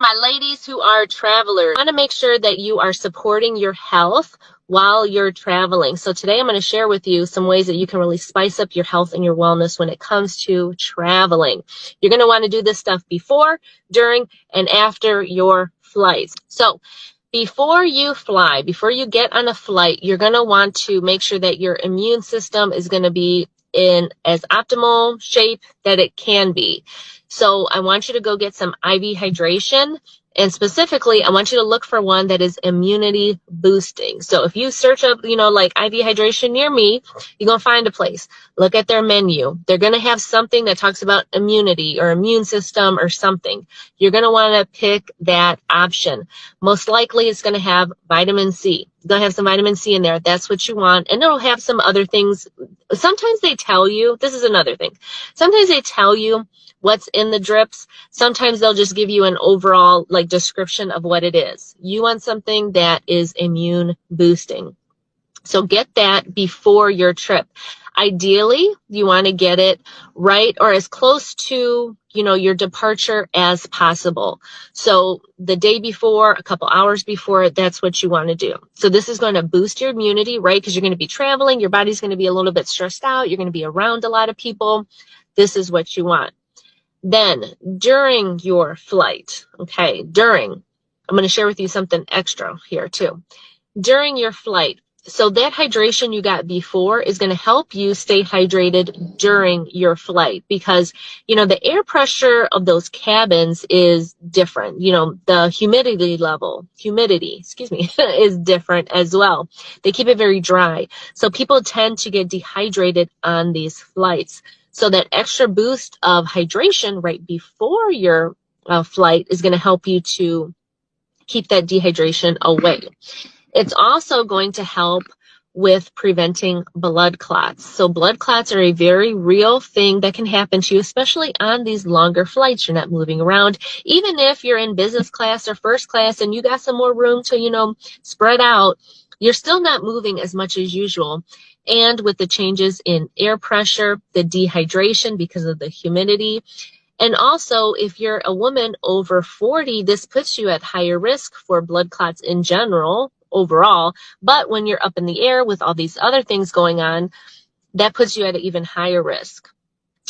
My ladies who are travelers, I want to make sure that you are supporting your health while you're traveling. So today I'm going to share with you some ways that you can really spice up your health and your wellness when it comes to traveling. You're going to want to do this stuff before, during, and after your flights. So before you fly, before you get on a flight, you're going to want to make sure that your immune system is going to be in as optimal shape that it can be. So I want you to go get some IV hydration. And specifically, I want you to look for one that is immunity boosting. So if you search up, like IV hydration near me, you're going to find a place. Look at their menu. They're going to have something that talks about immunity or immune system or something. You're going to want to pick that option. Most likely it's going to have vitamin C. It's going to have some vitamin C in there. That's what you want. And it'll have some other things. Sometimes they tell you, this is another thing. Sometimes they tell you what's in the drips. Sometimes they'll just give you an overall description of what it is. You want something that is immune boosting. So get that before your trip. Ideally, you want to get it right or as close to, your departure as possible. So the day before, a couple hours before, that's what you want to do. So this is going to boost your immunity, right? Because you're going to be traveling. Your body's going to be a little bit stressed out. You're going to be around a lot of people. This is what you want. Then during your flight, I'm going to share with you something extra here too. During your flight, so that hydration you got before is going to help you stay hydrated during your flight because, the air pressure of those cabins is different. The humidity, is different as well. They keep it very dry. So people tend to get dehydrated on these flights. So that extra boost of hydration right before your flight is going to help you to keep that dehydration away. It's also going to help with preventing blood clots. So blood clots are a very real thing that can happen to you, especially on these longer flights. You're not moving around. Even if you're in business class or first class and you got some more room to, spread out, you're still not moving as much as usual. And with the changes in air pressure, the dehydration because of the humidity, and also, if you're a woman over 40, this puts you at higher risk for blood clots in general, overall. But when you're up in the air with all these other things going on, that puts you at an even higher risk.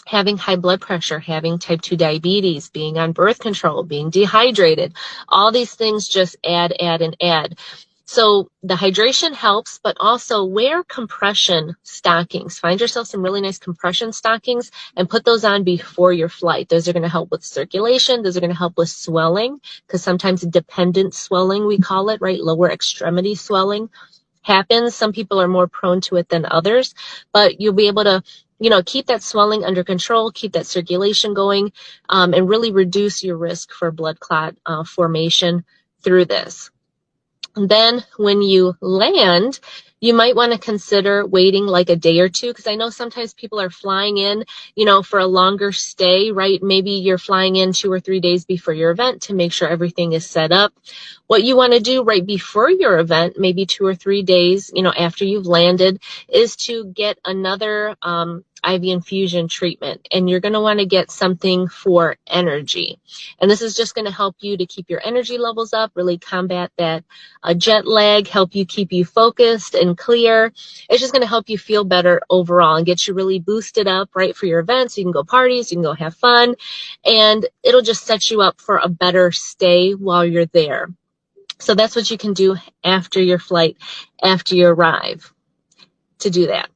Having high blood pressure, having type 2 diabetes, being on birth control, being dehydrated, all these things just add. So the hydration helps, but also wear compression stockings. Find yourself some really nice compression stockings and put those on before your flight. Those are going to help with circulation. Those are going to help with swelling because sometimes dependent swelling, we call it, right? Lower extremity swelling happens. Some people are more prone to it than others, but you'll be able to keep that swelling under control, keep that circulation going, and really reduce your risk for blood clot formation through this. Then when you land, you might want to consider waiting like a day or two because I know sometimes people are flying in, for a longer stay, right? Maybe you're flying in 2 or 3 days before your event to make sure everything is set up. What you want to do right before your event, maybe 2 or 3 days, after you've landed, is to get another IV infusion treatment. And you're going to want to get something for energy. And this is just going to help you to keep your energy levels up, really combat that jet lag, help you keep you focused and clear. It's just going to help you feel better overall and get you really boosted up, right, for your events. You can go parties, you can go have fun, and it'll just set you up for a better stay while you're there. So that's what you can do after your flight, after you arrive, to do that.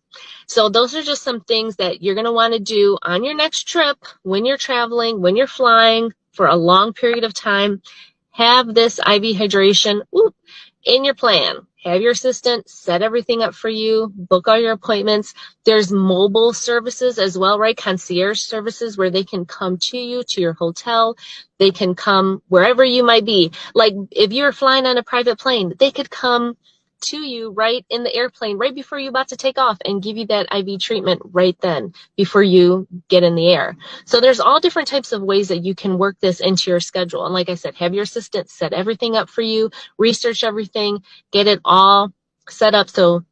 So those are just some things that you're going to want to do on your next trip, when you're traveling, when you're flying for a long period of time. Have this IV hydration in your plan. Have your assistant set everything up for you, book all your appointments. There's mobile services as well, right? Concierge services where they can come to you, to your hotel. They can come wherever you might be. Like if you're flying on a private plane, they could come to you right in the airplane, right before you're about to take off and give you that IV treatment right then before you get in the air. So there's all different types of ways that you can work this into your schedule. And like I said, have your assistant set everything up for you, research everything, get it all set up so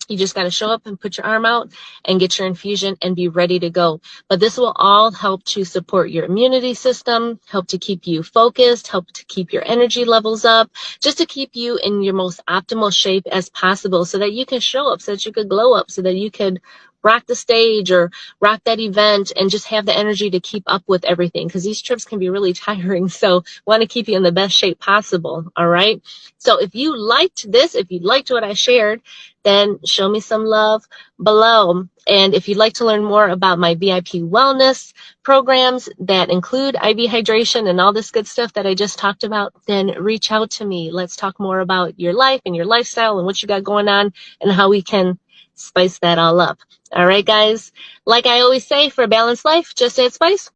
You just got to show up and put your arm out and get your infusion and be ready to go. But this will all help to support your immunity system, help to keep you focused, help to keep your energy levels up, just to keep you in your most optimal shape as possible so that you can show up, so that you could glow up, so that you could rock the stage or rock that event and just have the energy to keep up with everything, because these trips can be really tiring. So want to keep you in the best shape possible. All right. So if you liked this, if you liked what I shared, then show me some love below. And if you'd like to learn more about my VIP wellness programs that include IV hydration and all this good stuff that I just talked about, then reach out to me. Let's talk more about your life and your lifestyle and what you got going on and how we can spice that all up. All right, guys. Like I always say, for a balanced life, just add spice.